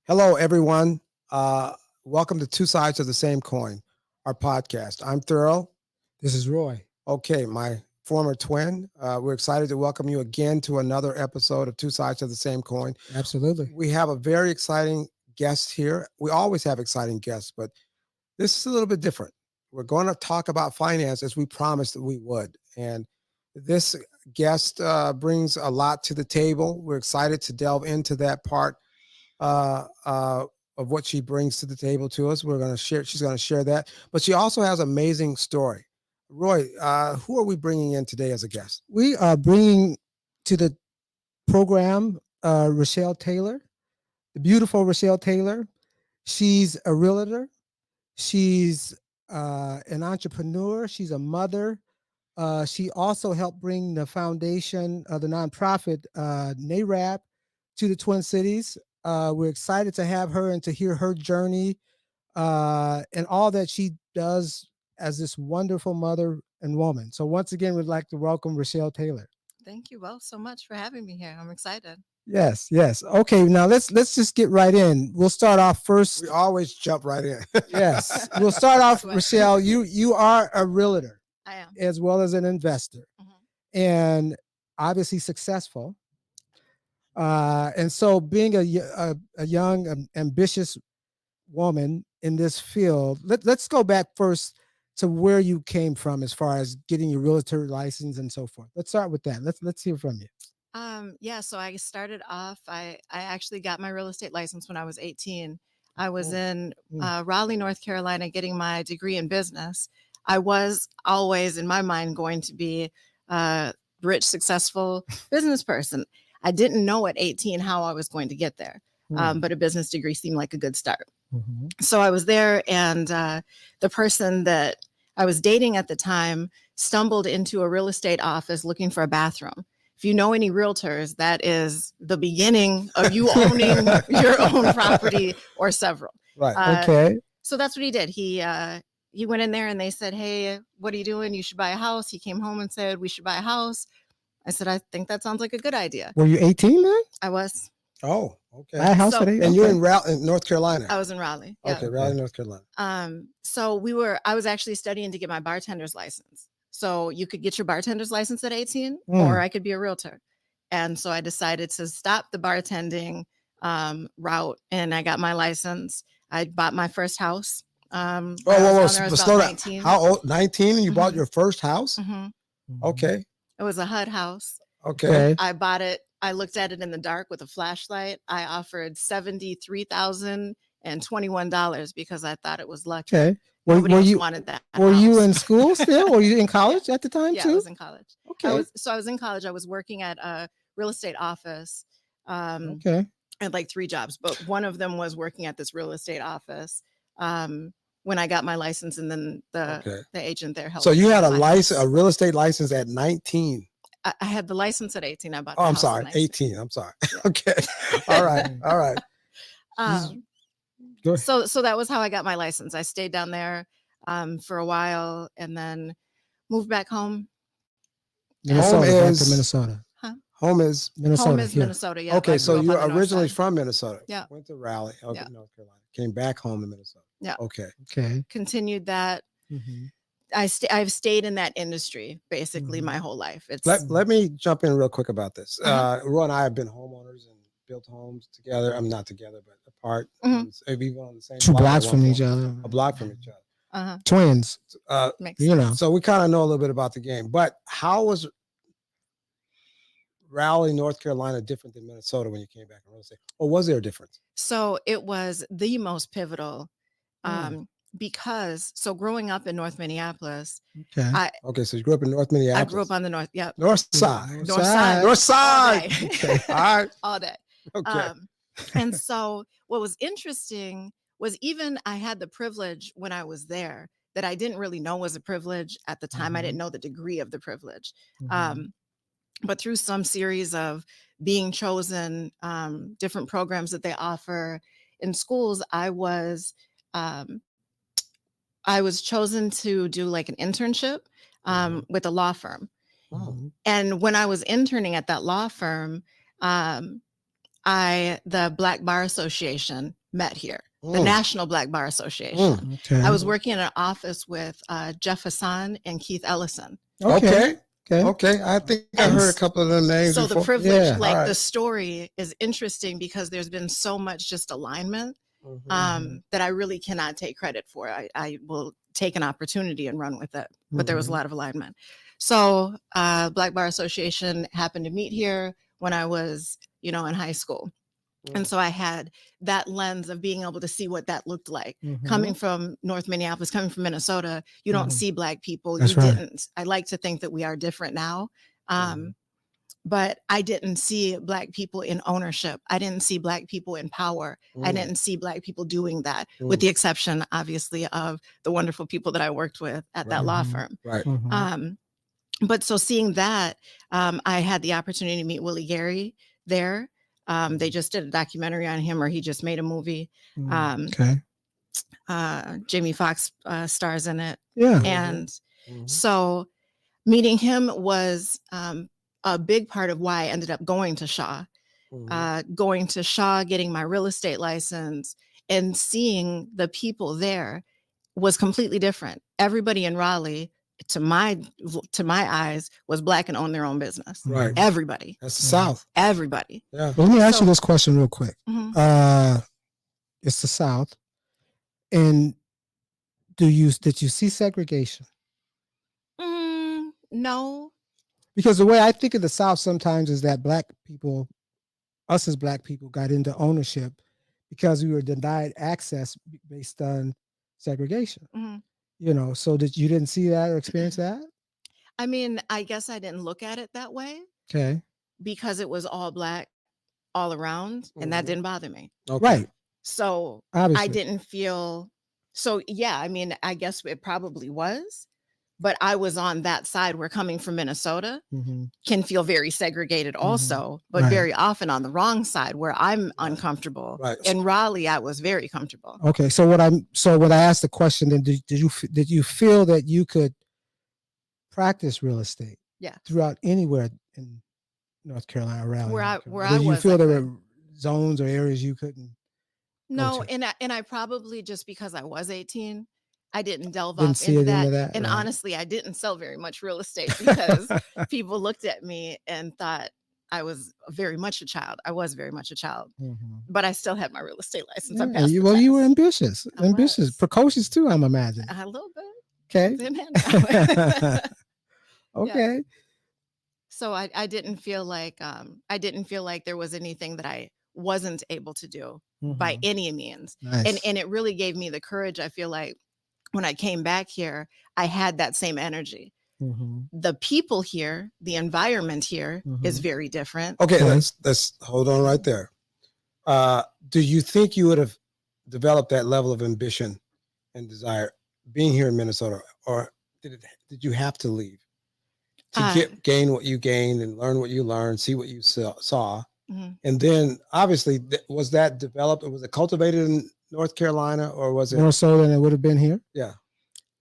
Hello, everyone. Welcome to Two Sides of the Same Coin, our podcast. I'm Thurl. This is Roy. Okay, my former twin. We're excited to welcome you again to another episode of Two Sides of the Same Coin. Absolutely. We have a very exciting guest here. We always have exciting guests, but this is a little bit different. We're going to talk about finance as we promised that we would. And this guest brings a lot to the table. We're excited to delve into that part of what she brings to the table to us. We're going to share. She's going to share that, but she also has an amazing story. Roy, who are we bringing in today as a guest? We are bringing to the program Richelle Taylor, the beautiful Richelle Taylor. She's a realtor. She's an entrepreneur. She's a mother. She also helped bring the foundation of the nonprofit NARAB to the Twin Cities. We're excited to have her and to hear her journey and all that she does as this wonderful mother and woman. So once again, we'd like to welcome Richelle Taylor. Thank you both so much for having me here. I'm excited. Yes. Okay, now let's just get right in. We'll start off first. We always jump right in. Yes. We'll start off, Richelle. You are a realtor. I am. As well as an investor. Mm-hmm. And obviously successful. And so being a young, ambitious woman in this field, let's go back first to where you came from as far as getting your realtor license and so forth. Let's start with that. Let's hear from you. So I started off, I actually got my real estate license when I was 18. I was in Raleigh, North Carolina, getting my degree in business. I was always, in my mind, going to be a rich, successful business person. I didn't know at 18 how I was going to get there, but a business degree seemed like a good start. Mm-hmm. So I was there, and the person that I was dating at the time stumbled into a real estate office looking for a bathroom. If you know any realtors, that is the beginning of you owning your own property or several. Right. Okay. So that's what he did. He went in there and they said, "Hey, what are you doing? You should buy a house." He came home and said, "We should buy a house." I said, "I think that sounds like a good idea." Were you 18 then? I was. Oh, okay. Buy a house at 18? And you're in North Carolina? I was in Raleigh. Yeah. Okay, Raleigh, North Carolina. I was actually studying to get my bartender's license. So you could get your bartender's license at 18 or I could be a realtor. And so I decided to stop the bartending route and I got my license. I bought my first house. Whoa. Slow down. How old? 19 and you bought your first house? Mm-hmm. Okay. It was a HUD house. Okay. I bought it. I looked at it in the dark with a flashlight. I offered $73,021 because I thought it was lucky. Okay. Nobody else wanted that. Were you in school still? Were you in college at the time too? Yeah, I was in college. Okay. I was in college. I was working at a real estate office. Okay. I had like 3 jobs, but one of them was working at this real estate office. When I got my license, and then the agent there helped. So you had a real estate license at 19. I had the license at 18. I bought. I'm sorry, 18. I'm sorry. Okay. All right. So that was how I got my license. I stayed down there for a while, and then moved back home. Minnesota. Huh? Home is Minnesota. Home is Minnesota. Yeah. Okay, so you're originally from Minnesota. Yeah. Went to Raleigh, North Carolina. Came back home to Minnesota. Yeah. Okay. Continued that. Mm-hmm. I've stayed in that industry basically my whole life. Let me jump in real quick about this. Roy and I have been homeowners and built homes together. I'm not together, but apart. Even on the same 2 blocks from each other. A block from each other. Twins. So we kind of know a little bit about the game. But how was Raleigh, North Carolina different than Minnesota when you came back in real estate? Or was there a difference? So it was the most pivotal. Because growing up in North Minneapolis. Okay. So you grew up in North Minneapolis. I grew up on the north. Yeah. North side. North side. Okay. All right. All day. Okay. And so what was interesting was even I had the privilege when I was there that I didn't really know was a privilege at the time. I didn't know the degree of the privilege. But through some series of being chosen, different programs that they offer in schools, I was chosen to do like an internship with a law firm. And when I was interning at that law firm, the Black Bar Association met here, the Mm. National Black Bar Association. Okay. I was working in an office with Jeff Hassan and Keith Ellison. Okay. Okay. Okay. I think I And heard a couple of the names So before. the privilege, Yeah. like All the right. story is interesting because there's been so much just alignment Mhm. that I really cannot take credit for. I will take an opportunity and run with it, but there was a lot of alignment. So Black Bar Association happened to meet here when I was, in high school. And so I had that lens of being able to see what that looked like. Coming from North Minneapolis, coming from Minnesota, you don't see Black people. That's you right. didn't. I like to think that we are different now. Mhm. But I didn't see Black people in ownership. I didn't see Black people in power. I didn't see Black people doing that, with the exception, obviously, of the wonderful people that I worked with at that law firm. Right. But so seeing that, I had the opportunity to meet Willie Gary there. They just did a documentary on him, or he just made a movie. Okay. Jamie Foxx stars in it. Yeah. And Mhm. so meeting him was a big part of why I ended up going to Shaw. Getting my real estate license, and seeing the people there was completely different. Everybody in Raleigh, to my eyes, was Black and owned their own business. Right. Everybody, That's the South. everybody. Yeah. Well, let me ask you So- this question real quick. Mhm. It's the South, and did you see segregation? No. Because the way I think of the South sometimes is that Black people, us as Black people, got into ownership because we were denied access based on segregation. Mhm. So you didn't see that or experience that? I mean, I guess I didn't look at it that way Okay. because it was all Black all around, and that Mhm. didn't bother me. Okay. Right. So Obviously. I didn't feel so. Yeah, I mean, I guess it probably was, but I was on that side where, coming from Minnesota, can feel very segregated also, but Right. very often on the wrong side where I'm uncomfortable. Right. In Raleigh, I was very comfortable. Okay. So when I asked the question, then did you feel that you could practice real estate Yeah. throughout anywhere in North Carolina, Raleigh? Where North I Carolina? Did you was, feel I there could. were zones or areas you couldn't? No, to. and I probably, just because I was 18, I didn't delve Didn't off see into it that. into that, And right. honestly, I didn't sell very much real estate because people looked at me and thought I was very much a child. I was very much a child, but I still had my real estate license. I Yeah, passed the you were test. ambitious, I was. precocious too, I'm imagining. A little bit. Okay. It's in hand now. Okay. So I didn't feel like there was anything that I wasn't able to do by any means. Nice. And it really gave me the courage. I feel like when I came back here, I had that same energy. The people here, the environment here is very different. Okay. Let's hold on right there. Do you think you would have developed that level of ambition and desire being here in Minnesota, or did you have to leave to gain what you gained and learn what you learned, see what you saw? And then obviously, was that developed, or was it cultivated in North Carolina, or was it more so than it would have been here? Yeah.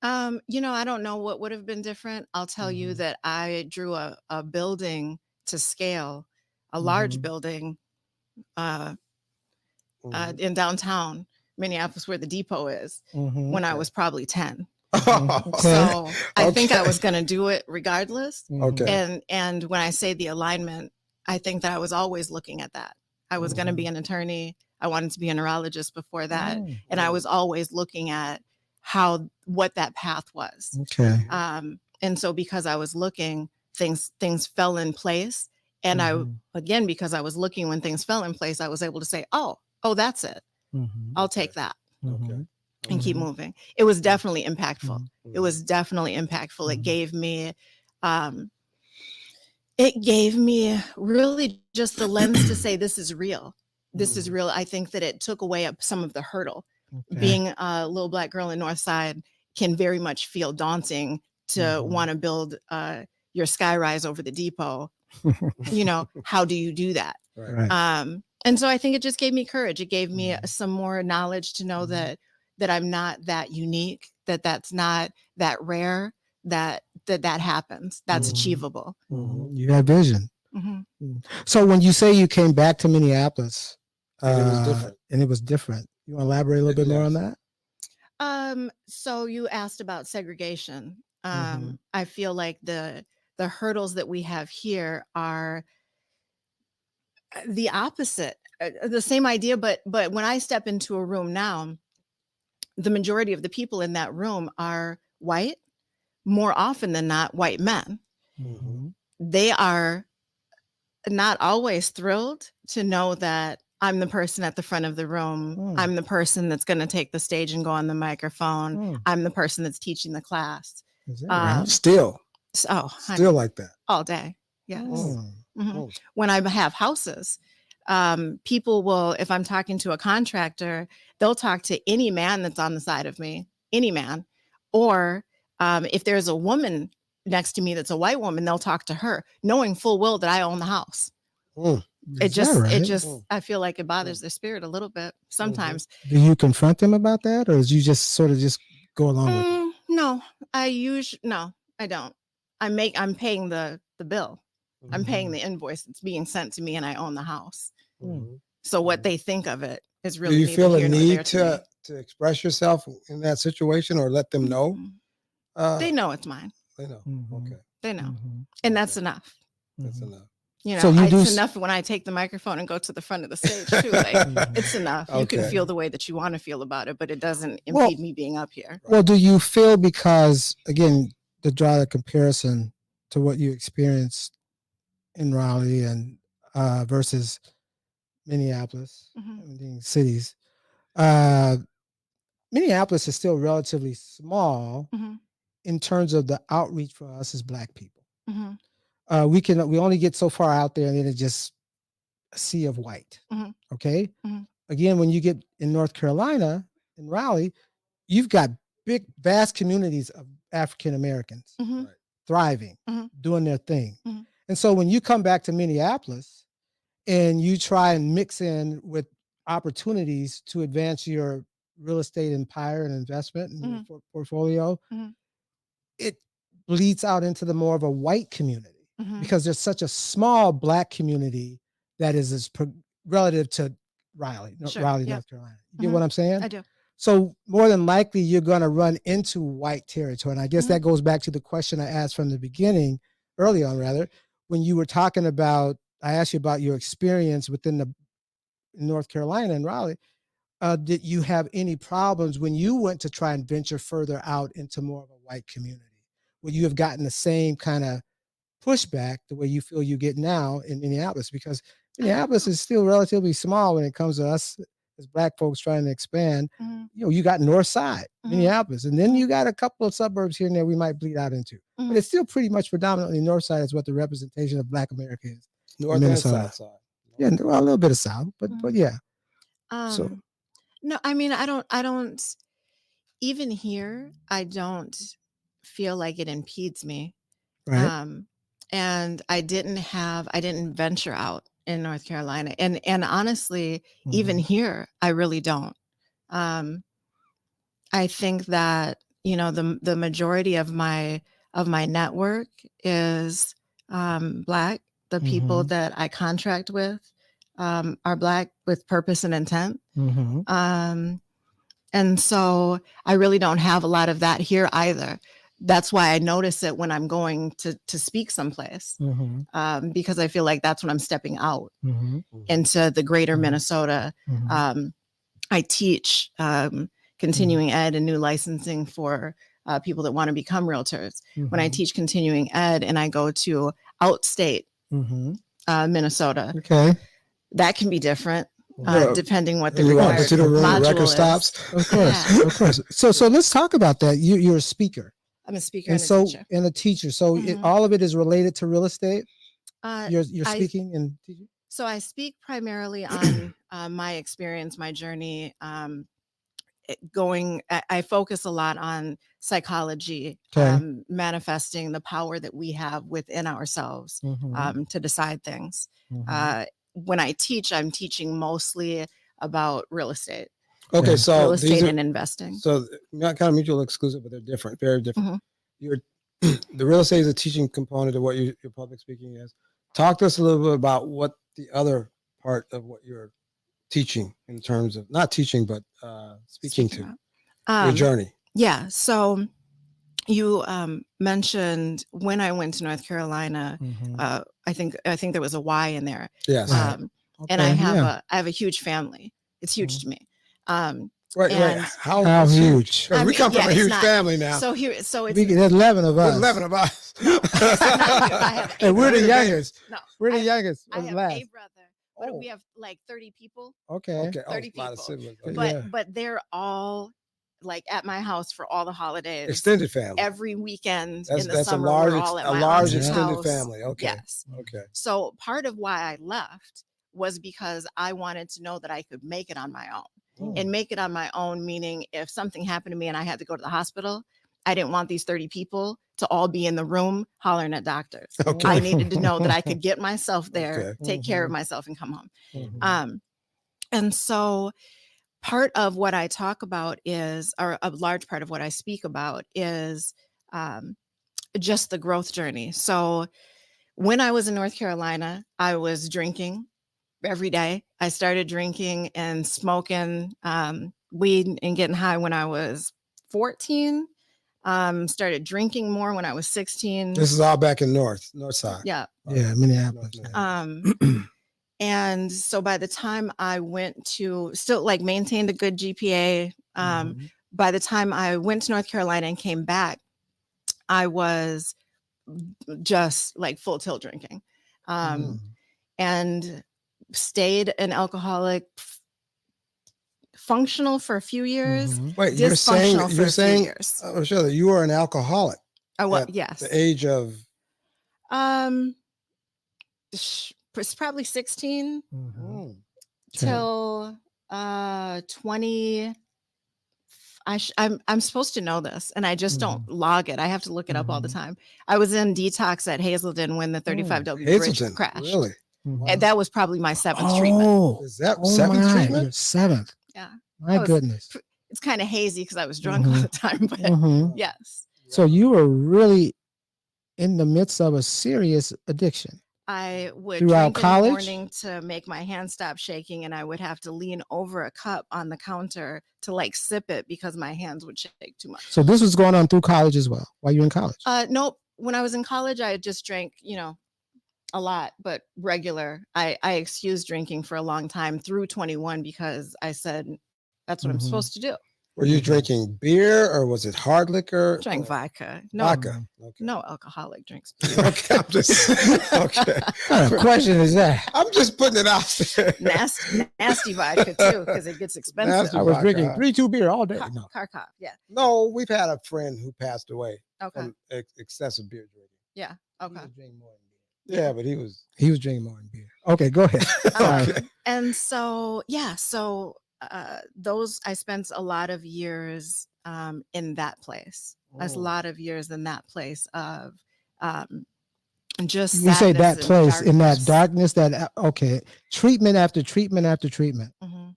I don't know what would have been different. I'll tell you that I drew a building to scale, a large building in downtown Minneapolis, where the depot is, when I was probably 10. So I think I was going to do it regardless. Okay. And when I say the alignment, I think that I was always looking at that. I was going to be an attorney. I wanted to be a neurologist before that. And I was always looking at what that path was. Okay. And so because I was looking, things fell in place. And because I was looking when things fell in place, I was able to say, oh, that's it. I'll take that. Okay. And keep moving. It was definitely impactful. It was definitely impactful. It gave me really just the lens to say, this is real. This is real. I think that it took away some of the hurdle. Being a little Black girl in North Side can very much feel daunting to want to build your sky rise over the depot. How do you do that? Right. And so I think it just gave me courage. It gave me some more knowledge to know that I'm not that unique, that's not that rare, that happens, that's achievable. You have vision. So when you say you came back to Minneapolis, And it was different. and it was different, you want to elaborate a little bit more on that? So you asked about segregation. Mhm. I feel like the hurdles that we have here are the opposite, the same idea, but when I step into a room now, the majority of the people in that room are white, more often than not white men. Mhm. They are not always thrilled to know that I'm the person at the front of the room. Mm. I'm the person that's going to take the stage and go on the microphone. Mm. I'm the person that's teaching the class. Is that right? Still Honey, still like that. all day. Yes. Mm. Mhm. When I have houses, people will, if I'm talking to a contractor, they'll talk to any man that's on the side of me, any man. Or if there's a woman next to me that's a white woman, they'll talk to her, knowing full well that I own the house. Mm. It Is that just, right? I feel like it bothers their spirit a little bit sometimes. Do you confront them about that, or do you just sort of just go along with it? No, no, I don't. I'm paying the bill. I'm paying the invoice that's being sent to me, and I own the house. Mhm. So what they think of it is Do really you neither feel a here nor there need to me. to express yourself in that situation or let them know? They know it's mine. They know. Mhm. Okay, They know, Mhm. and that's enough. that's Mhm. enough. You So know, you do it's s- enough when I take the microphone and go to the front of the stage too. Like it's enough. You can Okay. feel the way that you want to feel about it, but it doesn't Well- impede me being up here. Well, do you feel, because again, to draw the comparison to what you experienced in Raleigh and versus Minneapolis, Mhm. cities, uh, Minneapolis is still relatively small Mhm. in terms of the outreach for us as Black people. Mhm. We only get so far out there, and then it's just a sea of white. Mhm. Okay. Mhm. Again, when you get in North Carolina, in Raleigh, you've got big, vast communities of African Americans Mhm. thriving, Mhm. doing their thing. Mhm. And so when you come back to Minneapolis and you try and mix in with opportunities to advance your real estate empire and investment in your portfolio, Mhm. it bleeds out into the more of a white community because there's such a small Black community that is relative to Raleigh, Sure. Raleigh, Yep. North Carolina. You get what I'm saying? I do. So more than likely, you're going to run into white territory. And I guess that goes back to the question I asked from the beginning, early on rather, when you were talking about, I asked you about your experience within the North Carolina and Raleigh. Did you have any problems when you went to try and venture further out into more of a white community? Would you have gotten the same kind of pushback the way you feel you get now in Minneapolis? Because Minneapolis is still relatively small when it comes to us as Black folks trying to expand. You got North Side, Minneapolis, and then you got a couple of suburbs here and there we might bleed out into. But it's still pretty much predominantly North Side is what the representation of Black America is. North and South side. Yeah, well, a little bit of South, but yeah. So No, I mean, I don't, even here, I don't feel like it impedes me. right. And I didn't venture out in North Carolina. And honestly, even here, I really don't. Um, I think that, the majority of my network is Black. The people that I contract with are Black with purpose and intent. And so I really don't have a lot of that here either. That's why I notice it when I'm going to speak someplace, because I feel like that's when I'm stepping out into the greater Minnesota. I teach continuing ed and new licensing for people that want to become realtors. When I teach continuing ed and I go to outstate Minnesota, that can be different. Depending what the required module is. Of course, of course. So let's talk about that. You're a speaker. I'm a speaker and and so a teacher. and a teacher. So all of it is related to real estate. You're speaking and teaching. So I speak primarily on my experience, my journey. I focus a lot on psychology, manifesting the power that we have within ourselves to decide things. When I teach, I'm teaching mostly about real estate. Okay, so real estate and investing. So not kind of mutual exclusive, but they're different, very different. The real estate is a teaching component of what your public speaking is. Talk to us a little bit about what the other part of what you're teaching in terms of not teaching, but speaking to about. your journey. Yeah. So you mentioned when I went to North Carolina. I think there was a Y in there. Yes. Right. And I Okay, have a huge family. It's huge to me. Wait. and How How huge? huge? Because I we mean, come from yeah, a it's huge not- family now. So it's There's 11 of us. There's 11 of us. No, it's not huge. I have And we're the Eight youngest. no. We're the I- youngest. I have last. a brother, but Oh. we have like 30 people. Okay. Okay. 30 a lot of people. siblings. But Okay. yeah. But they're all like at my house for all the holidays. Extended family. Every weekend That's in the a summer, large, we're all at a my large auntie's extended house. family. Okay. Yes. Okay. So part of why I left was because I wanted to know that I could make it on my own. And make it on my own, meaning if something happened to me and I had to go to the hospital, I didn't want these 30 people to all be in the room hollering at doctors. Okay. I needed to know that I could get myself there, Okay. take care of myself, and come home. Mhm. And so part of what I talk about is, or a large part of what I speak about is just the growth journey. So when I was in North Carolina, I was drinking every day. I started drinking and smoking weed and getting high when I was 14. Started drinking more when I was 16. This is all back in north side. Yeah. Yeah, Minneapolis. And so by the time I went to still like maintained a good GPA, Mhm. by the time I went to North Carolina and came back, I was just like full tilt drinking. And stayed an alcoholic, functional for a few years, Mhm. Wait, you're saying dysfunctional for a few years. Rochelle, that you were an alcoholic at Yes. the age of It's probably 16 Mhm. till 20. I'm supposed to know this, and I just don't log it. I have to look it up all the time. I was in detox at Hazelden when the 35W bridge Hazelden. crashed. Really? And that was probably my seventh treatment. Oh, Is that oh seventh my, treatment? your seventh. Yeah. My was- goodness. It's kind of hazy because I was drunk all the time, but Mhm. yes. So you were really in the midst of a serious addiction. I would Throughout drink in college? the morning to make my hand stop shaking, and I would have to lean over a cup on the counter to like sip it because my hands would shake too much. So this was going on through college as well, while you were in college. Nope. When I was in college, I just drank, a lot, but regular. I excused drinking for a long time through 21 because I said that's what I'm supposed to do. Were you drinking beer or was it hard liquor? Drank or vodka. No, vodka. Okay. no alcoholic drinks. Okay. I'm just okay. What kind of question is that? I'm just putting it out there. Nasty vodka too, because it gets expensive. Nasty I was vodka, drinking huh? 3-2 beer all day. No. Car cop. Yeah. No, we've had a friend who passed away Okay. from excessive beer drinking. Yeah. Okay. Yeah, but he was drinking more than beer. Okay, go ahead. Sorry. And so, those I spent a lot of years in that place. A lot of years in that place of just You say sadness that and place in that darkness. darkness, okay, treatment after treatment after treatment. Mhm.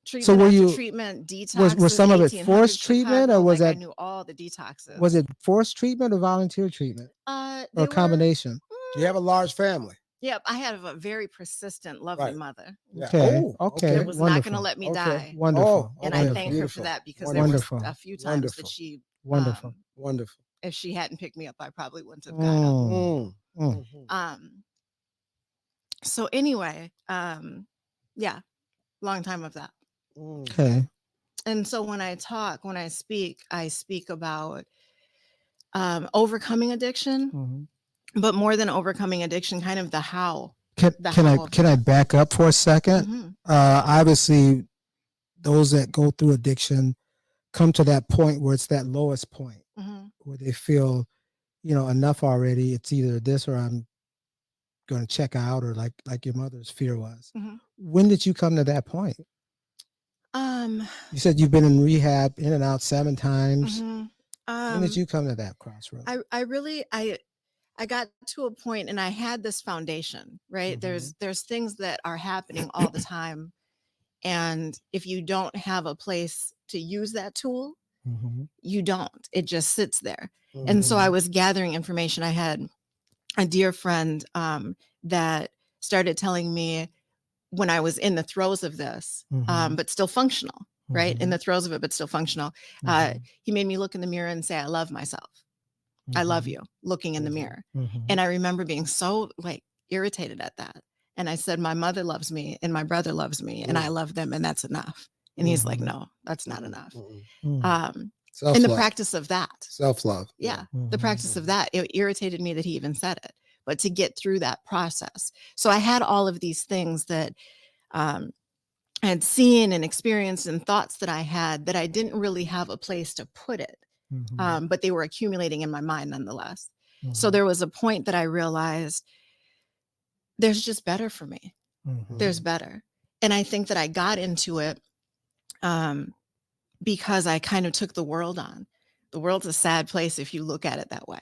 Treatment So were after you- treatment, detoxes. were some of it 1800 forced treatment, or Chicago, was like I that- knew all the detoxes. Was it forced treatment or volunteer treatment They or a combination? Do you have a large family? Yep, I have a very persistent, lovely Right. mother Yeah. Okay. Oh, Okay. that was not going to Wonderful. let me Okay. die. Wonderful. And Okay. I thank her Beautiful. for that because Wonderful. there was a few times Wonderful. that she, Wonderful. Wonderful. if she hadn't picked me up, I probably wouldn't have got up. Mm. So anyway, long time of that. Okay. And so when I speak about overcoming addiction, but more than overcoming addiction, kind of the how. Can I back up for a second? Mhm. Obviously, those that go through addiction come to that point where it's that lowest point Mhm. where they feel, enough already. It's either this or I'm going to check out, or like your mother's fear was. Mhm. When did you come to that point? You said you've been in rehab in and out 7 times. Mhm. When did you come to that crossroad? I got to a point and I had this foundation, right? There's things that are happening all the time. And if you don't have a place to use that tool, you don't. It just sits there. And so I was gathering information. I had a dear friend that started telling me when I was in the throes of this, but still functional, right? In the throes of it, but still functional. He made me look in the mirror and say, I love myself. I love you, looking in the mirror. And I remember being so like irritated at that. And I said, my mother loves me and my brother loves me and I love them and that's enough. And he's like, no, that's not enough. In the practice of that. Self-love. Yeah. The practice of that, it irritated me that he even said it, but to get through that process. So I had all of these things that I had seen and experienced and thoughts that I had that I didn't really have a place to put it. But they were accumulating in my mind nonetheless. So there was a point that I realized there's just better for me. There's better. And I think that I got into it because I kind of took the world on. The world's a sad place if you look at it that way.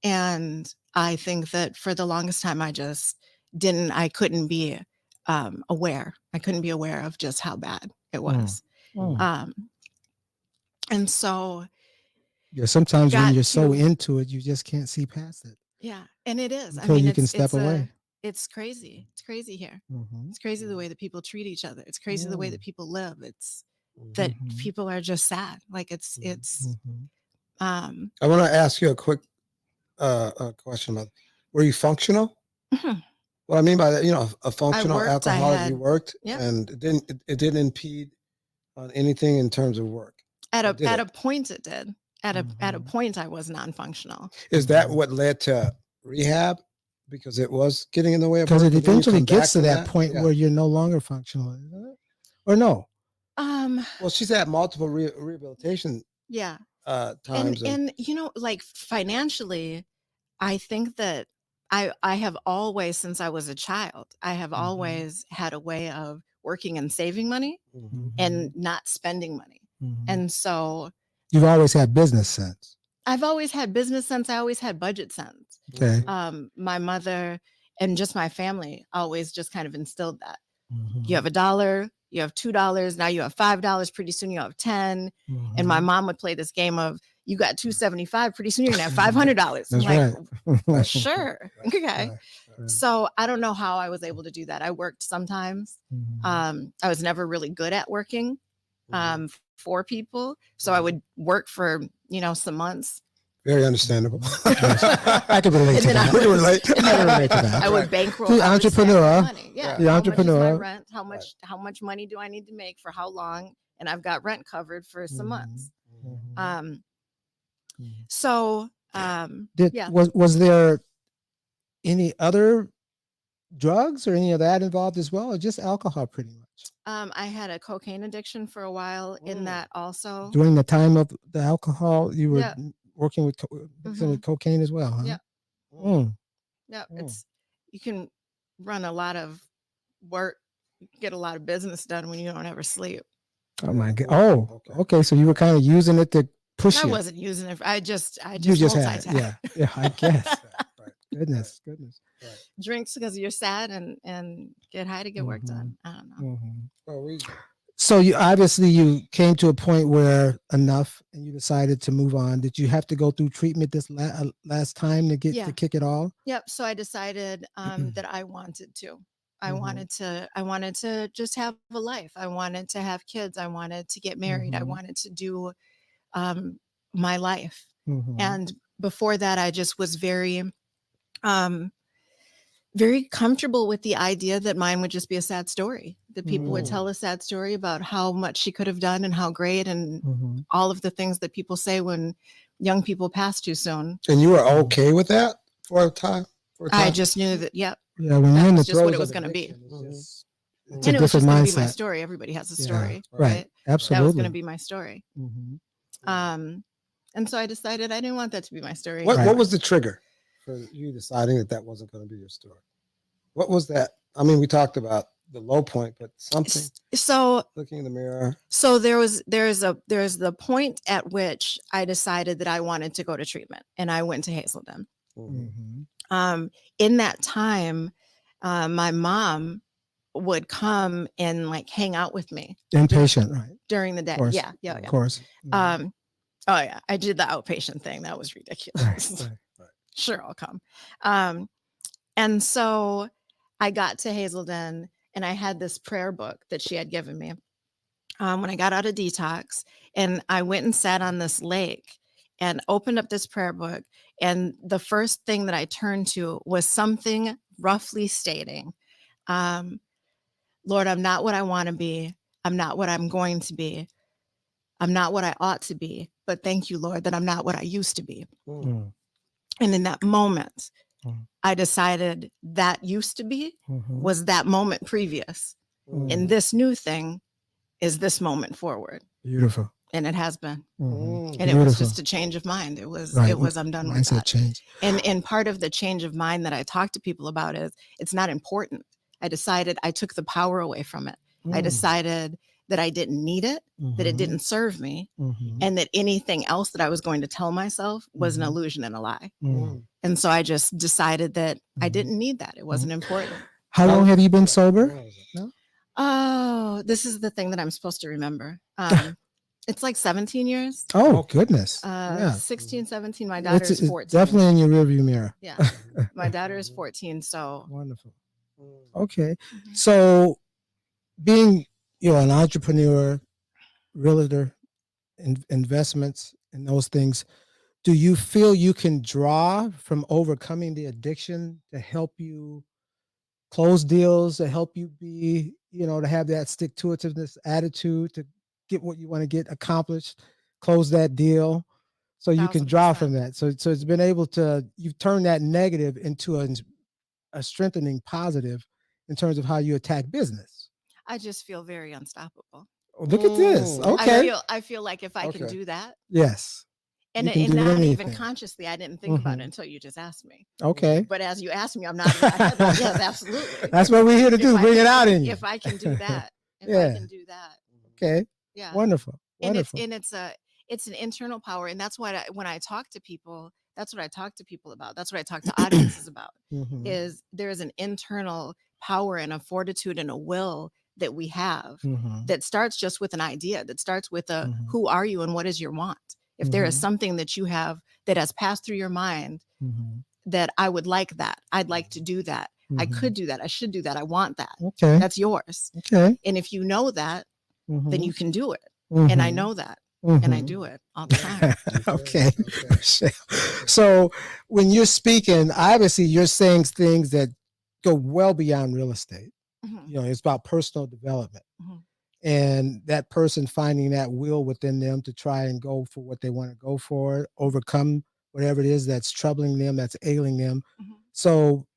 And I think that for the longest time, I couldn't be aware. I couldn't be aware of just how bad it was. And so sometimes when you're so into it, you just can't see past it. Yeah. And it is. Until you can step away. It's crazy. It's crazy here. It's crazy the way that people treat each other. It's crazy the way that people live. It's that people are just sad. Like it's I want to ask you a quick question about, were you functional? What I mean by that, a functional alcoholic, you worked and it didn't impede on anything in terms of work. At a point it did. At a point I was non-functional. Is that what led to rehab? Because it was getting in the way of because work, it eventually gets to that point where you're no longer functional, isn't it? Or no? Well, she's had multiple rehabilitation times. And like financially, I think that I have always, since I was a child, I have always had a way of working and saving money and not spending money. And so you've always had business sense. I've always had business sense. I always had budget sense. Okay. My mother and just my family always just kind of instilled that. You have $1, you have $2, now you have $5, pretty soon you have 10. And my mom would play this game of, you got $275, pretty soon you're gonna have $500. That's like, sure. Okay. So I don't know how I was able to do that. I worked sometimes. I was never really good at working for people. So I would work for, some months. Very understandable. I can relate to that. I would bankroll. The entrepreneur. Yeah. The entrepreneur. Rent? How much money do I need to make for how long? And I've got rent covered for some months. So was there any other drugs or any of that involved as well, or just alcohol pretty much? I had a cocaine addiction for a while in that also. During the time of the alcohol, you were working with cocaine as well, huh? Yeah. Yeah. You can run a lot of work, get a lot of business done when you don't ever sleep. Oh my God. Oh, okay. So you were kind of using it to push I wasn't using it. I just had, yeah, I guess. Goodness. Right. Drinks because you're sad and get high to get work done. I don't know. Well, so you came to a point where enough and you decided to move on. Did you have to go through treatment this last time to kick it all? Yep. So I decided that I wanted to. I wanted to just have a life. I wanted to have kids. I wanted to get married. I wanted to do my life. And before that, I just was very comfortable with the idea that mine would just be a sad story, that people would tell a sad story about how much she could have done and how great and all of the things that people say when young people pass too soon. And you were okay with that for a time? I just knew that, when you're in the just what it was going to be. It's And a it was different just going mindset. to be my story. Everybody has a story, right? Absolutely. That was going to be my story. And so I decided I didn't want that to be my story. What was the trigger for you deciding that wasn't going to be your story? What was that? I mean, we talked about the low point, but something. So looking in the mirror. So there's the point at which I decided that I wanted to go to treatment, and I went to Hazelden. In that time, my mom would come and like hang out with me. Inpatient, right? During the day. Yeah. Of course. Oh yeah, I did the outpatient thing. That was ridiculous. Right. Sure, I'll come. And so I got to Hazelden and I had this prayer book that she had given me when I got out of detox. And I went and sat on this lake and opened up this prayer book. And the first thing that I turned to was something roughly stating, Lord, I'm not what I want to be. I'm not what I'm going to be. I'm not what I ought to be. But thank you, Lord, that I'm not what I used to be. Mm. And in that moment, Mm. I decided that used to be Mhm. was that moment previous. Mm. And this new thing is this moment forward. Beautiful. And it has been. Mhm. And it was Beautiful. just a change of mind. It was, Right. I'm done with Mindset that. change. And part of the change of mind that I talk to people about is it's not important. I decided I took the power away from it. I Mm. decided that I didn't need it, that it Mhm. didn't serve me, Mhm. and that anything else that I was going to tell myself was an Mhm. illusion and a lie. Mm. And so I just decided that I Mhm. didn't need that. It wasn't important. How long have you been sober? No? Oh, this is the thing that I'm supposed to remember. It's like 17 years. Oh, goodness. 16, 17. My daughter is It's 14. definitely in your rearview mirror. Yeah. My daughter is 14. So Wonderful. Okay. So being an entrepreneur, realtor, investments and those things, do you feel you can draw from overcoming the addiction to help you close deals, to help you be, to have that stick to itiveness attitude, to get what you want to get accomplished, close that deal, so you can draw 1000%. from that. So it's been able to, you've turned that negative into a strengthening positive in terms of how you attack business. I just feel very unstoppable. Oh, look at this. Okay. I feel like if I can do that, Yes. and You can and do not even anything. consciously, I didn't think about Mhm. it until you just asked me. Okay. But as you asked me, I'm nodding my head like, yes, absolutely. That's what we're here to do. Bring it out in you. If I can do that, if I Yeah. can do that, Okay. yeah. Wonderful. And Wonderful. it's an internal power, and that's why when I talk to people, that's what I talk to people about. That's what I talk to audiences about. Mhm. Is there's an internal power and a fortitude and a will that we have Mhm. that starts just with an idea, that starts with a Mhm. who are you and what is your want. If there is Mhm. something that you have that has passed through your mind Mhm. that I would like that, I'd like to do that, I Mhm. could do that, I should do that, I want that. Okay. That's yours. Okay. And if you know that, then you can do it. Mhm. And I know that. And I Mhm. do it all the time. Okay. So when you're speaking, obviously you're saying things that go well beyond real estate. Mhm. It's about personal development. Mhm. And that person finding that will within them to try and go for what they want to go for, overcome whatever it is that's troubling them, that's ailing them. Mhm. So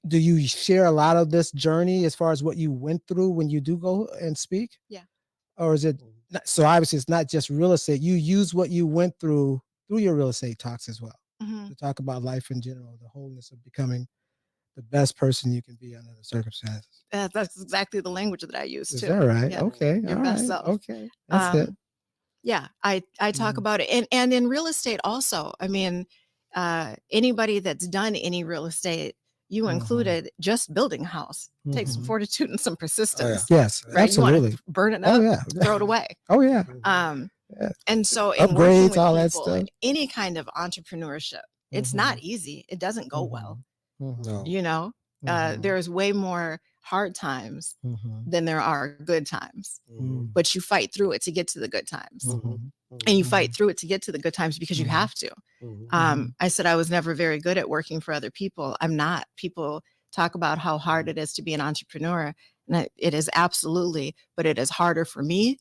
do you share a lot of this journey as far as what you went through when you do go and speak? Yeah. Or is it so obviously it's not just real estate. You use what you went through your real estate talks as well, Mhm. to talk about life in general, the wholeness of becoming the best person you can be under the circumstances. That's exactly the language that I use Is too. that right? Yeah. Okay. Your All best right. self. Okay. That's it. Yeah, I talk Mhm. about it, and in real estate also. I mean, anybody that's done any real estate, you Mhm. included, just building a house takes some Mhm. fortitude and some persistence. Yes, Right? You want absolutely. to burn it Oh up, yeah. throw it away. Oh yeah. Yeah. And so in working Upgrades, with all that people stuff. in any kind of entrepreneurship, it's not easy. It doesn't go well. Mhm. You know, Mhm. there's way more hard times Mhm. than there are good times, Mhm. but you fight through it to get to the good times. Mhm. And you fight through it to get to the good times because you Mhm. have to. I said I was never very good at working for other people. I'm not. People talk about how hard it is to be an entrepreneur, and it is absolutely, but it is harder for me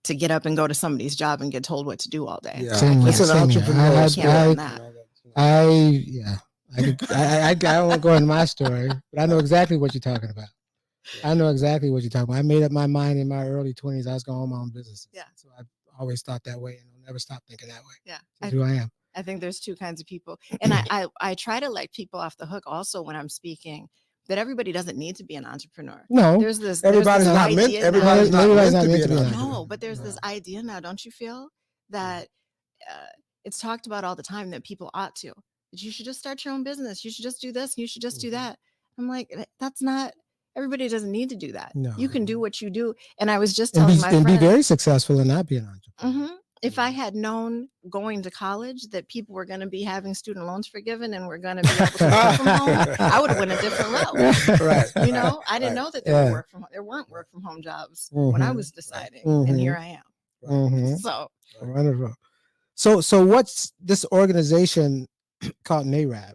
to get up and go to somebody's job and get told what to do all day. Yeah, Same it's here, an same here. entrepreneur. I can't run that. I don't want to go into my story, but I know exactly what you're talking about. I know exactly what you're talking about. I made up my mind in my early 20s. I was going to own my own businesses. Yeah. So I've always thought that way and I'll never stop thinking that way. Yeah. That's who I am. I think there's two kinds of people. And I try to let people off the hook also when I'm speaking, that everybody doesn't need to be an entrepreneur. No, There's this everybody's there's this not meant. idea now- Everybody's not Everybody's meant not to be meant an to be an entrepreneur. No, but there's this idea now, don't you feel that it's talked about all the time that people ought to, that you should just start your own business. You should just do this. And you should just do that. I'm like, that's not, everybody doesn't need to do that. No. You can do what you do. And I was just and telling be, my and be friend, very successful and not be an entrepreneur. If I had known going to college that people were going to be having student loans forgiven and we're going to be able to work from home, I would have went a different route. Right. You know, I didn't know that there weren't work from home jobs when I was deciding, and here I am. So wonderful. So what's this organization called NARAB?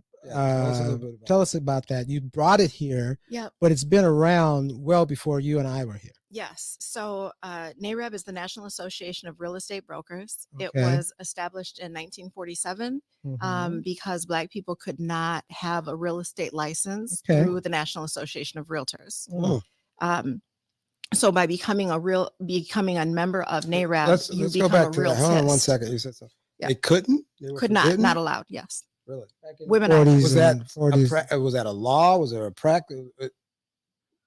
Tell us about that. You brought it here, but it's been around well before you and I were here. Yes. So NAREB is the National Association of Real Estate Brokers. It was established in 1947 because Black people could not have a real estate license through the National Association of Realtors. So by becoming a member of NAREB, you become a real Hold on 1 second. You said something. They couldn't? They could not allowed. Yes. Really? Women was that a law? Was there a practice?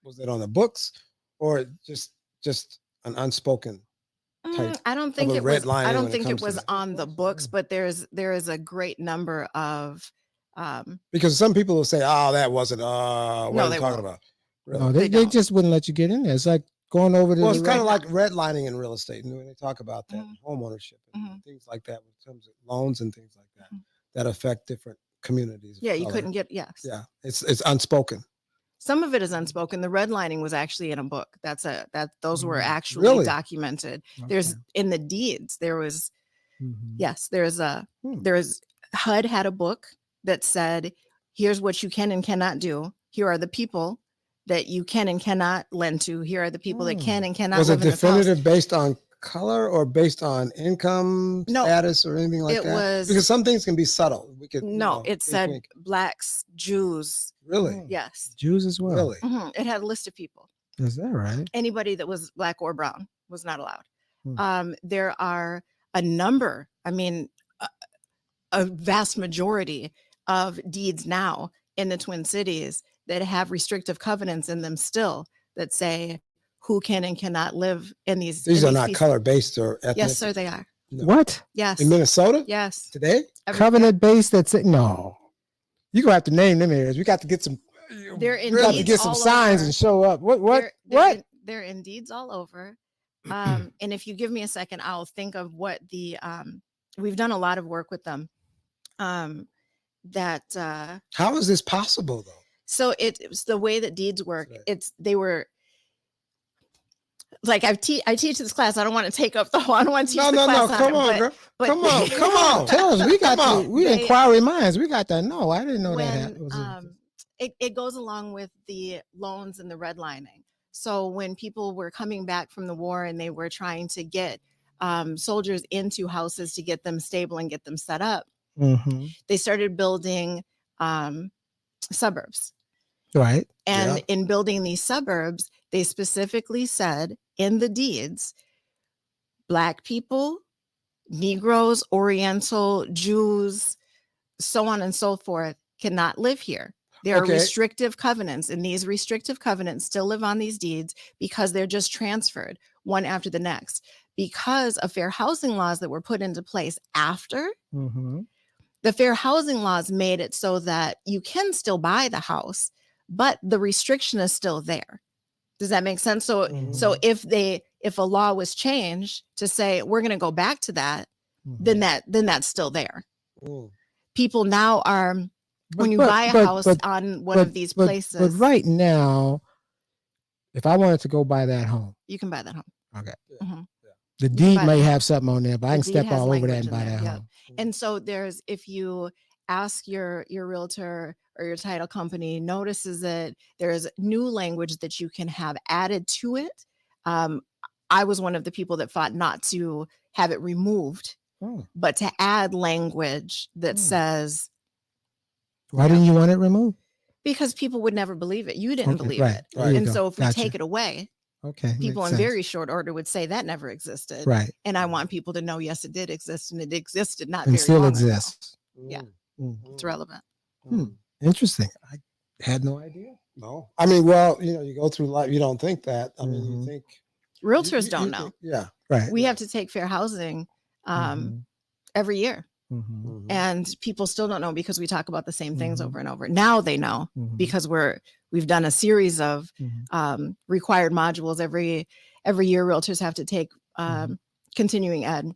Was it on the books? Or just an unspoken type? I don't think it was. I don't think it was on the books, but there is a great number of. Because some people will say, "Oh, that wasn't." What are you talking about? Really? No, they just wouldn't let you get in there. It's like going over to. Well, it's kind of like redlining in real estate, and when they talk about that, homeownership and things like that, in terms of loans and things like that, that affect different communities. Yeah, you couldn't get. Yes. Yeah, it's unspoken. Some of it is unspoken. The redlining was actually in a book. Those were actually documented. There's in the deeds. There was, there's HUD had a book that said, here's what you can and cannot do. Here are the people that you can and cannot lend to. Here are the people that can and cannot. Was it live in this house. definitive based on color or based on income status or anything like that? It was because some things can be subtle. It said Blacks, Jews. Really? Yes. Jews as well. Really? It had a list of people. Is that right? Anybody that was Black or brown was not allowed. There are a number. I mean, a vast majority of deeds now in the Twin Cities that have restrictive covenants in them still that say who can and cannot live in these. These are not color-based or ethnic. Yes, sir, they are. No. What? Yes. In Minnesota? Yes. Today? Covenant-based, that's it? No. You're going to have to name them areas. We got to get some. They're in got to get some signs over. And show up. What? They're in deeds all over. And if you give me a second, I'll think of what the we've done a lot of work with them. How is this possible though? So it's the way that deeds work. They were like I teach this class. I don't want to take up the whole. I don't want to teach the class. No. Come on, girl. Come on. Tell us. We inquiry minds. We got that. No, I didn't know that. It goes along with the loans and the redlining. So when people were coming back from the war and they were trying to get soldiers into houses to get them stable and get them set up, they started building suburbs. Right. And in building these suburbs, they specifically said in the deeds, Black people, Negroes, Oriental, Jews, so on and so forth, cannot live here. There are restrictive covenants, and these restrictive covenants still live on these deeds because they're just transferred one after the next. Because of fair housing laws that were put into place after, the fair housing laws made it so that you can still buy the house, but the restriction is still there. Does that make sense? So if a law was changed to say we're going to go back to that, then that's still there. People now are. When you buy a house on one of these places. But right now, if I wanted to go buy that home. You can buy that home. Okay. The deed may have something on there, but I can step all over that and buy that home. And so if you ask your realtor or your title company notices it, there's new language that you can have added to it. I was one of the people that fought not to have it removed, but to add language that says, why didn't you want it removed? Because people would never believe it. You didn't believe it. And so if we take it away, people in very short order would say that never existed. Right. And I want people to know, yes, it did exist, and it existed not and very still long exists. ago. Yeah. It's relevant. Interesting. I had no idea. No. I mean, well, you go through life, you don't think that. I mean, you think. Realtors don't know. Right. We have to take fair housing every year. And people still don't know because we talk about the same things over and over. Now they know because we've done a series of required modules every year. Realtors have to take continuing ed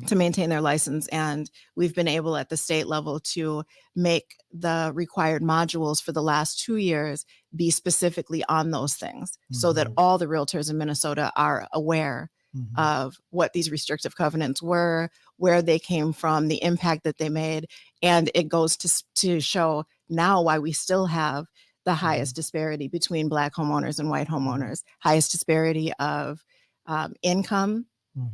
to maintain their license. And we've been able at the state level to make the required modules for the last 2 years be specifically on those things so that all the realtors in Minnesota are aware of what these restrictive covenants were, where they came from, the impact that they made. And it goes to show now why we still have the highest disparity between Black homeowners and white homeowners, highest disparity of income,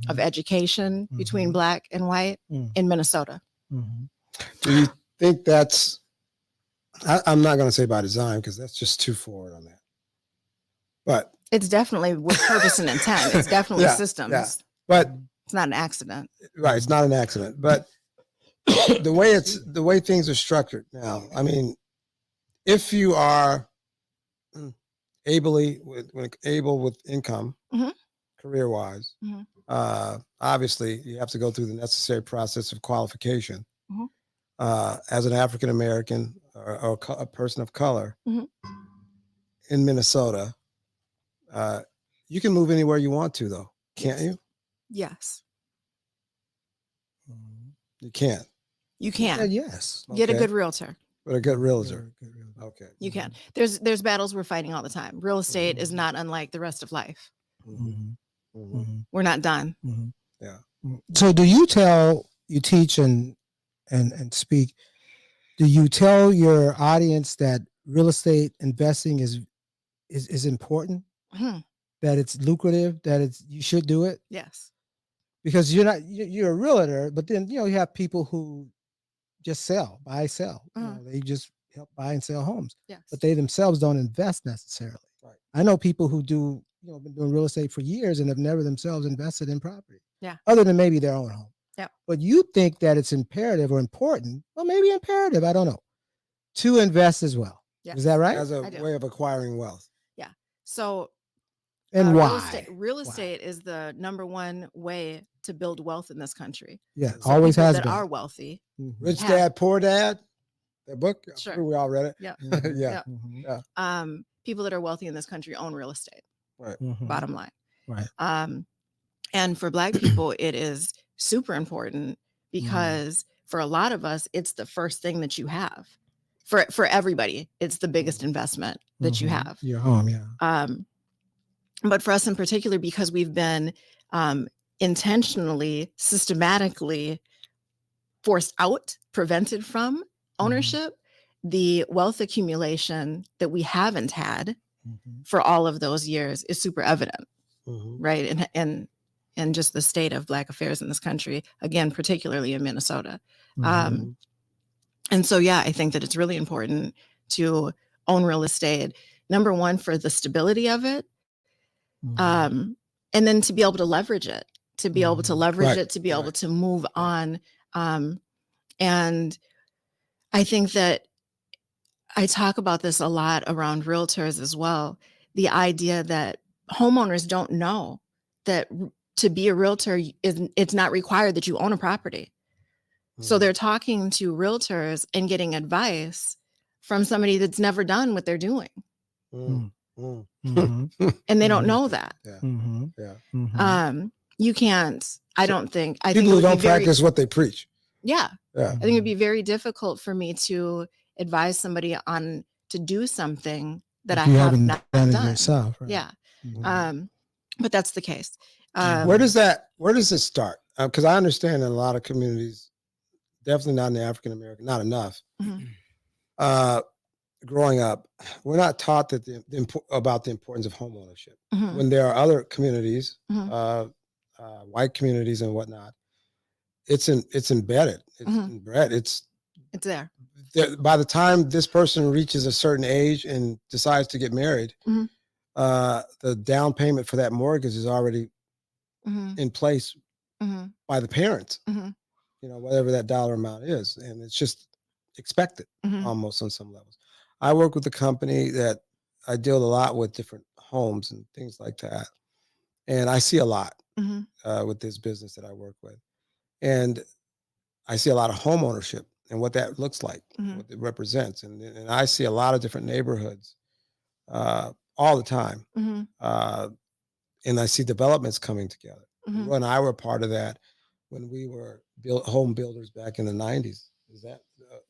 of education between Black and white in Minnesota. Do you think that's, I'm not going to say by design because that's just too forward on that. But it's definitely with purpose and intent. It's definitely systems. Yeah. But it's not an accident. Right. It's not an accident. But the way things are structured now, I mean, if you are able with income, career-wise, obviously you have to go through the necessary process of qualification. As an African American or a person of color in Minnesota, you can move anywhere you want to, though, can't you? Yes. You can't. You can. Yes. Get a good realtor. But a good realtor. Okay. You can. There's battles we're fighting all the time. Real estate is not unlike the rest of life. We're not done. Yeah. So do you teach and speak, do you tell your audience that real estate investing is important, that it's lucrative, that you should do it? Yes. Because you're a realtor, but then, you have people who just buy, sell. They just help buy and sell homes. Yes. But they themselves don't invest necessarily. Right. I know people who been doing real estate for years and have never themselves invested in property. Yeah. Other than maybe their own home. Yeah. But you think that it's imperative or important, well, maybe imperative, I don't know, to invest as well. Yes. Is that right? As a way of acquiring wealth. Yeah. So and why? Real estate is the number one way to build wealth in this country. Yeah, so always has that been. are wealthy. Rich Dad, Poor Dad. That book. Sure. We all read it. Yeah. Yeah. People that are wealthy in this country own real estate. Right. Bottom line. Right. And for Black people, it is super important because for a lot of us, it's the first thing that you have. For everybody, it's the biggest investment that you have. Your home, yeah. But for us in particular, because we've been intentionally, systematically forced out, prevented from ownership, the wealth accumulation that we haven't had for all of those years is super evident, right? And just the state of Black affairs in this country, again, particularly in Minnesota. And so, yeah, I think that it's really important to own real estate. Number one, for the stability of it. And then to be able to leverage it, to be able to move on. And I think that I talk about this a lot around realtors as well. The idea that homeowners don't know that to be a realtor, it's not required that you own a property. So they're talking to realtors and getting advice from somebody that's never done what they're doing. And they don't know that. You can't, I think people who don't practice what they preach. Yeah. I think it'd be very difficult for me to advise somebody on to do something that I have not done yourself. Right? Yeah. But that's the case. Where does this start? Because I understand in a lot of communities, definitely not in the African American, not enough. Growing up, we're not taught that about the importance of homeownership. When there are other communities, white communities and whatnot, it's embedded. It's inbred. It's there. By the time this person reaches a certain age and decides to get married, the down payment for that mortgage is already in place by the parents. Whatever that dollar amount is, and it's just expected almost on some levels. I work with a company that I deal a lot with different homes and things like that, and I see a lot with this business that I work with, and I see a lot of home ownership and what that looks like, what it represents, and I see a lot of different neighborhoods all the time, and I see developments coming together. When I were part of that, when we were home builders back in the 90s. Is that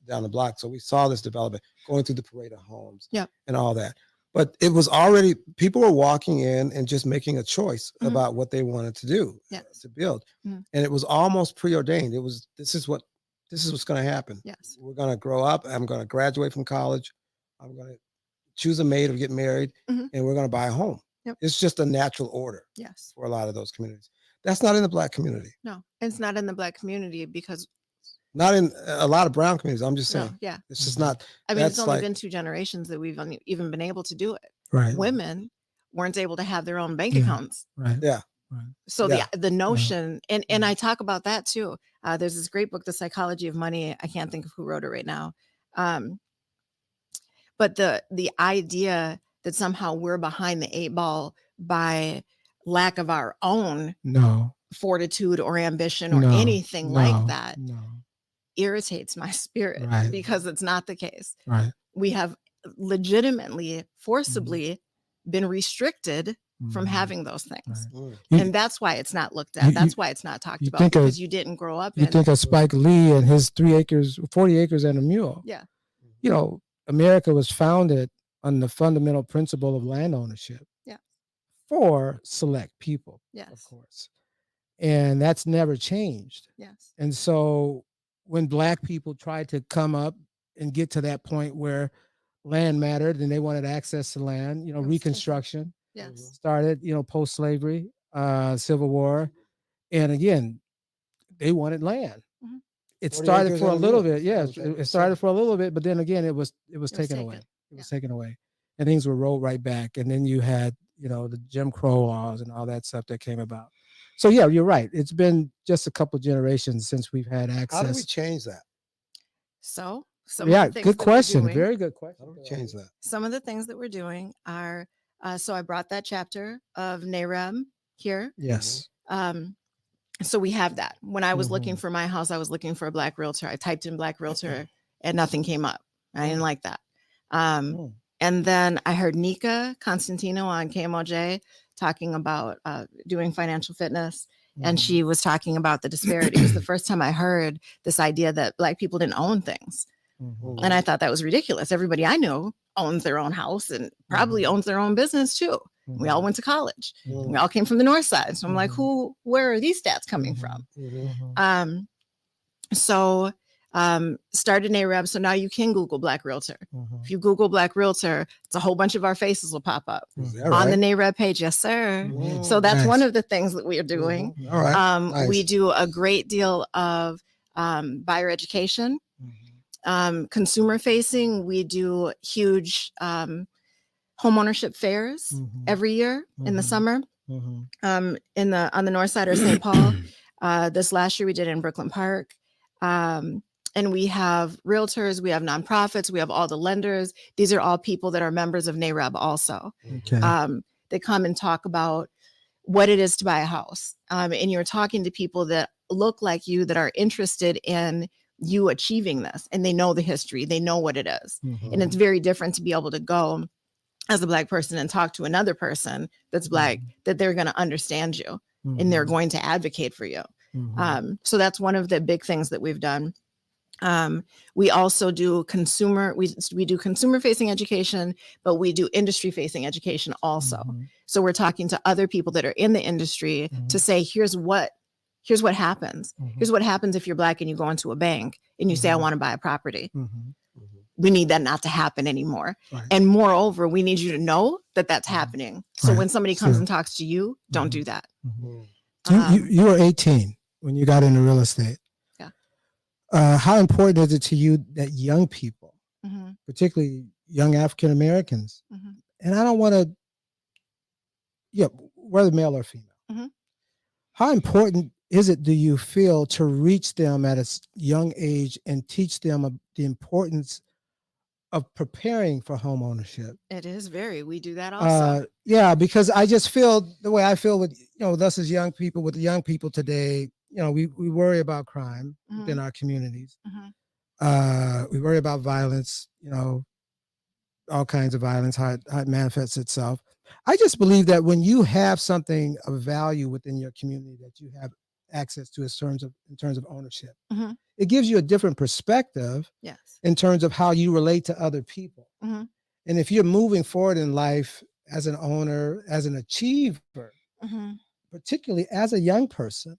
down the block? So we saw this development going through the parade of homes Yep. and all that. But it was already, people were walking in and just making a choice about what they wanted to do, Yes. to build. Mhm. And it was almost preordained. It was, this is what's going to happen. Yes. We're going to grow up. I'm going to graduate from college. I'm going to choose a mate or get married, Mhm. and we're going to buy a home. Yep. It's just a natural order Yes. for a lot of those communities. That's not in the Black community. No, it's not in the Black community because Not in a lot of brown communities. I'm just saying. no, yeah. It's just not. I mean, it's that's only like, been 2 generations that we've even been able to do it. Right. Women weren't able to have their own bank Yeah. accounts. Right. yeah. Right. So Yeah. the notion, and Yeah. I talk about that too. There's this great book, The Psychology of Money. I can't think of who wrote it right now. But the idea that somehow we're behind the 8 ball by lack of our own No. fortitude or ambition or No. anything No. like that No. irritates my spirit, Right. because it's not the case. Right. We have legitimately, forcibly been restricted from Mhm. having those things. Right. And that's why it's not looked at. you- That's why it's not talked you about, think of- because you didn't grow up You in think of Spike Lee and his 3 acres, 40 acres and a mule. Yeah. You know, America was founded on the fundamental principle of land ownership. Yeah. For select people, of Yes. course. And that's never changed. Yes. And so when Black people tried to come up and get to that point where land mattered and they wanted access to land, It was Reconstruction Yes. started, post-slavery, Civil War. And again, they wanted land. Mhm. It 40 started acres for a and a little mule. bit. Yes, Okay. it started for a little bit, but then again, it was taken taken. away. It was Yeah. taken away. And things were rolled right back. And then you had, the Jim Crow laws and all that stuff that came about. So yeah, you're right. It's been just a couple generations since we've had access. How do we change that? Yeah, So of the things good that we're question. doing- Very good question. How do we change that? Some of the things that we're doing are, so I brought that chapter of NAREM here. Yes. So we have that. When I was looking Mhm. for my house, I was looking for a Black realtor. I typed in Black realtor and nothing came up. I didn't like that. Mm. And then I heard Nika Constantino on KMOJ talking about doing financial fitness. And Mhm. she was talking about the disparity. It was the first time I heard this idea that Black people didn't own things. Mhm. And I thought that was ridiculous. Everybody I know owns their own house and probably owns their own business too. We all went to college. Mhm. We all came from the north side. So I'm like, Mhm. where are these stats coming Mhm. from? Mhm. So started NAREB. So now you can Google Black Realtor. Mhm. If you Google Black Realtor, it's a whole bunch of our faces will pop up Is that on the right? NAREB page. Yes, sir. Mhm. So that's Nice. one of the things that we are doing. All right. We Nice. do a great deal of buyer education, Mhm. consumer facing. We do huge homeownership fairs Mhm. every year in the Mhm. summer. Mhm. On the north side of St. Paul. This last year we did it in Brooklyn Park. And we have realtors, we have nonprofits, we have all the lenders. These are all people that are members of NAREB also. Okay. They come and talk about what it is to buy a house. And you're talking to people that look like you, that are interested in you achieving this, and they know the history, they know what it is. Mhm. And it's very different to be able to go as a Black person and talk to another person that's Black, that they're going to understand you and they're Mhm. going to advocate for you. Mhm. So that's one of the big things that we've done. We also do we do consumer facing education, but we do industry facing education also. Mhm. So we're talking to other people that are in the industry to say, here's what happens. Mhm. Here's what happens if you're Black and you go into a bank and you say, I Mhm. want to buy a property. Mhm. We need that not to happen anymore. Right. And moreover, we need you to know that that's happening. So Right. when somebody comes Sure. and talks to you, don't Mhm. do that. Mhm. So you were 18 when you got into real estate. Yeah. How important is it to you that young people, Mhm. particularly young African Americans, Mhm. and I don't want to, whether male or female, Mhm. how important is it, do you feel, to reach them at a young age and teach them the importance of preparing for home ownership? It is we do that also. Yeah, because I just feel the way I feel with with us as young people, with the young people today. We worry about crime within our communities. We worry about violence. All kinds of violence, how it manifests itself. I just believe that when you have something of value within your community that you have access to in terms of ownership. Mhm. It gives you a different perspective Yes. in terms of how you relate to other people. Mhm. And if you're moving forward in life as an owner, as an achiever, Mhm. particularly as a young person,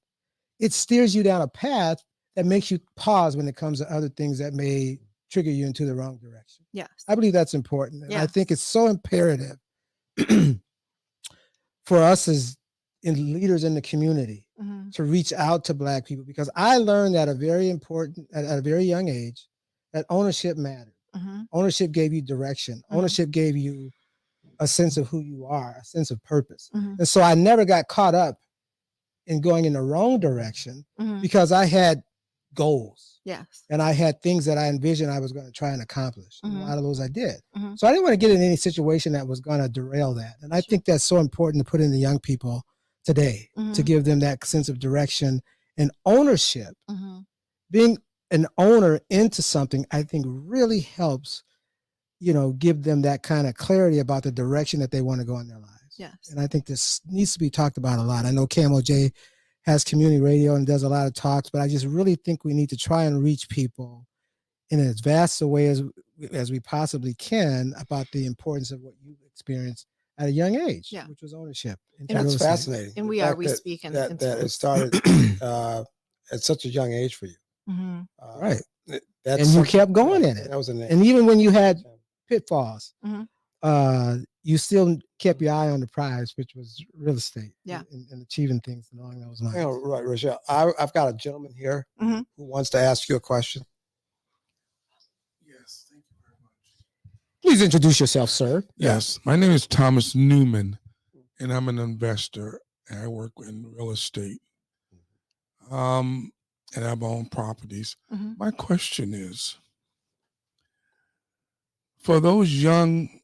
it steers you down a path that makes you pause when it comes to other things that may trigger you into the wrong direction. Yes. I believe that's important. And I Yes. think it's so imperative for us as leaders in the community Mhm. to reach out to Black people, because I learned at a very young age that ownership mattered. Mhm. Ownership gave you direction. Mhm. Ownership gave you a sense of who you are, a sense of purpose. Mhm. And so I never got caught up in going in the wrong direction Mhm. because I had goals Yes. and I had things that I envisioned I was going to try and accomplish. And a Mhm. lot of those I did. Mhm. So I didn't want to get in any situation that was going to derail that. And I Sure. think that's so important to put in the young people today, to Mhm. give them that sense of direction and ownership. Mhm. Being an owner into something, I think really helps, give them that kind of clarity about the direction that they want to go in their lives. Yes. And I think this needs to be talked about a lot. I know KMOJ has community radio and does a lot of talks, but I just really think we need to try and reach people in as vast a way as we possibly can about the importance of what you experienced at a young age, Yeah. which was ownership. And that's fascinating. And The we fact that- speaking that into it started at such a young age for you. Mhm. Right. That's And you kept going in it. That was an And even when you had pitfalls, Mhm. you still kept your eye on the prize, which was real estate. Yeah. And achieving things along those lines. Right, Richelle. I've got a gentleman here Mhm. who wants to ask you a question. Yes, thank you very much. Please introduce yourself, sir. Yes, my name is Thomas Newman, and I'm an investor. And I work in real estate, and I own properties. Mhm. My question is, for those young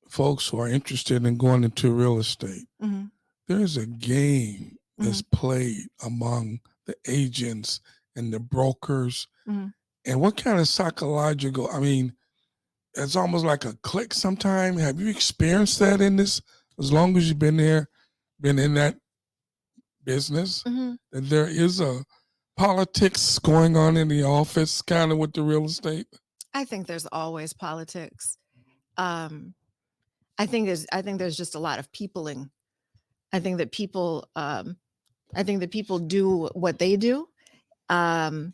folks who are interested in going into real estate, Mhm. there's a game that's played among the agents and the brokers. Mhm. And what kind of psychological, it's almost like a click sometime. Have you experienced that in this, as long as you've been there, been in that business, Mhm. that there is a politics going on in the office kind of with the real estate? I think there's always politics. I think there's just a lot of peopling. I think that people do what they do. And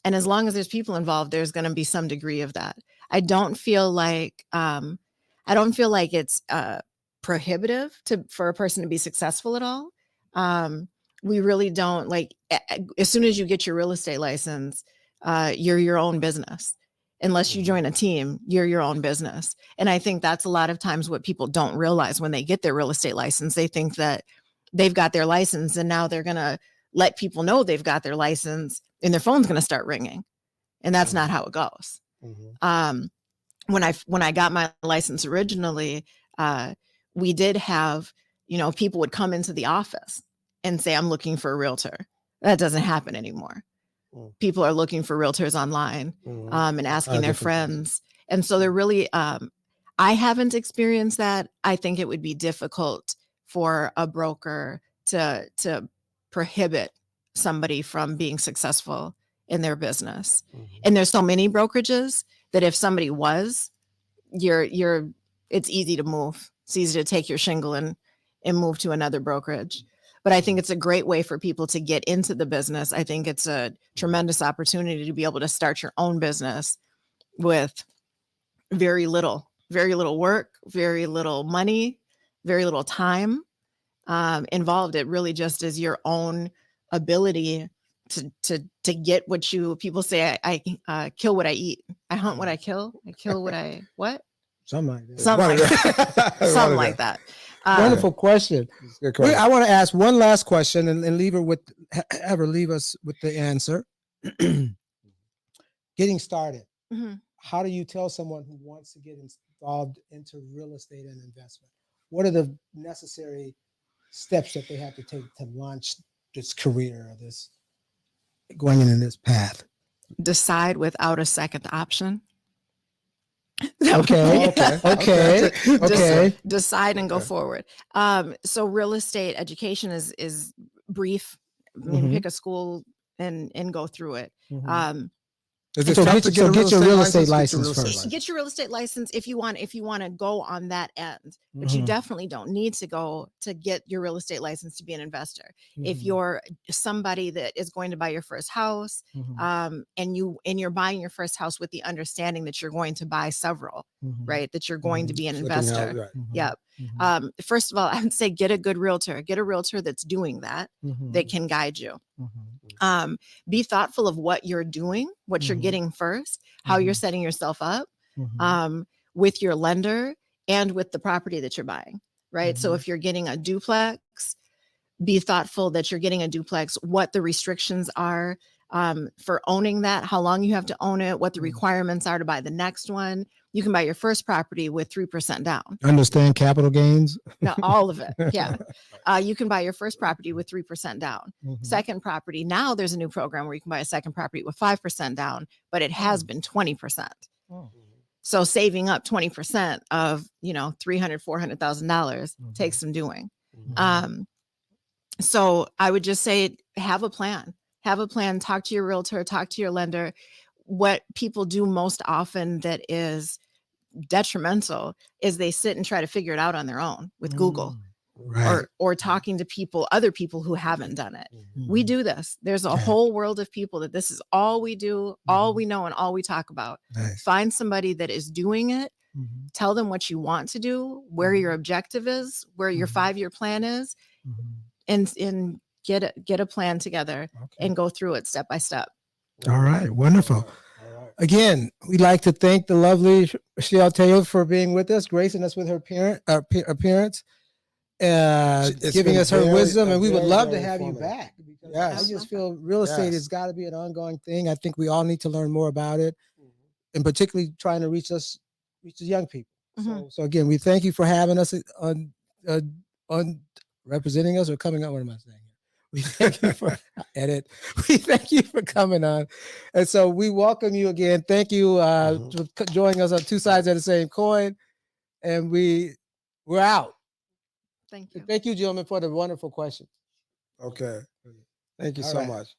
as long as there's people involved, there's going to be some degree of that. I don't feel like it's prohibitive for a person to be successful at all. We really don't as soon as you get your real estate license, you're your own business. Unless you join a team, you're your own business. And I think that's a lot of times what people don't realize when they get their real estate license. They think that they've got their license and now they're going to let people know they've got their license and their phone's going to start ringing. And that's not how it goes. When I got my license originally, we did have, people would come into the office and say, I'm looking for a realtor. That doesn't happen anymore. People are looking for realtors online and asking their friends. And so they're really, I haven't experienced that. I think it would be difficult for a broker to prohibit somebody from being successful in their business. And there's so many brokerages that if somebody was, it's easy to move. It's easy to take your shingle and move to another brokerage. But I think it's a great way for people to get into the business. I think it's a tremendous opportunity to be able to start your own business with very little work, very little money, very little time involved. It really just is your own ability to get what people say, I kill what I eat. I hunt what I kill. I kill what I, what? Something like that. Something like that. Wonderful question. Good question. I want to ask one last question and have her leave us with the answer. Getting started. Mhm. How do you tell someone who wants to get involved into real estate and investment? What are the necessary steps that they have to take to launch this career or this going in this path? Decide without a second option. Okay. Decide and go forward. So real estate education is brief maybe Mhm. pick a school and go through it. Mhm. Um, Is it So tough get, to so a get your real estate Get your license real estate first. license. get your real estate license if you want to go on that end, but you Mhm. definitely don't need to go to get your real estate license to be an investor. If Mhm. you're somebody that is going to buy your first house, Mhm. and you're buying your first house with the understanding that you're going to buy several, Mhm. right, that you're going to be an Flipping out, investor. right. Mhm. Yep. Mhm. First of all, I would say get a good realtor. Get a realtor that's doing that, Mhm. that can guide you. Mhm. Be thoughtful of what you're doing, what you're Mhm. getting first, how you're Mhm. setting yourself up, Mhm. with your lender and with the property that you're buying, right? So Mhm. if you're getting a duplex, be thoughtful that you're getting a duplex, what the restrictions are for owning that, how long you have to own it, what the Mhm. requirements are to buy the next one. You can buy your first property with 3% down. Understand capital gains. Now, all of it. Yeah. You can buy your first property with 3% down. Mhm. Second property, now there's a new program where you can buy a second property with 5% down, but it has been 20%. Oh. So saving up 20% of, $300,000, $400,000 takes some doing. Mhm. So I would just say, have a plan, talk to your realtor, talk to your lender. What people do most often that is detrimental is they sit and try to figure it out on their own with Google. Right. Or talking to other people who haven't done it. We do this. There's a whole world of people that this is all we do, all we know, and all we talk about. Nice. Find somebody that is doing it. Mhm. Tell them what you want to do, where your objective is, where your 5-year plan is, Mhm. and get a plan together Okay. and go through it step by step. All right. Wonderful. Again, we'd like to thank the lovely Richelle Taylor for being with us, gracing us with her appearance, It's giving been us her very- wisdom, and we would very, love to very have you informative. back. Because Yes. I just feel real estate Yes. has got to be an ongoing thing. I think we all need to learn more about it, and particularly trying to reach the young people. So again, we thank you for having us on representing us or coming up. What am I saying? We thank you for edit. We thank you for coming on, and so we welcome you again. Thank you for joining us on Two Sides of the Same Coin, and we're out. Thank you. Thank you, gentlemen, for the wonderful questions. Okay. Thank you All so right. much.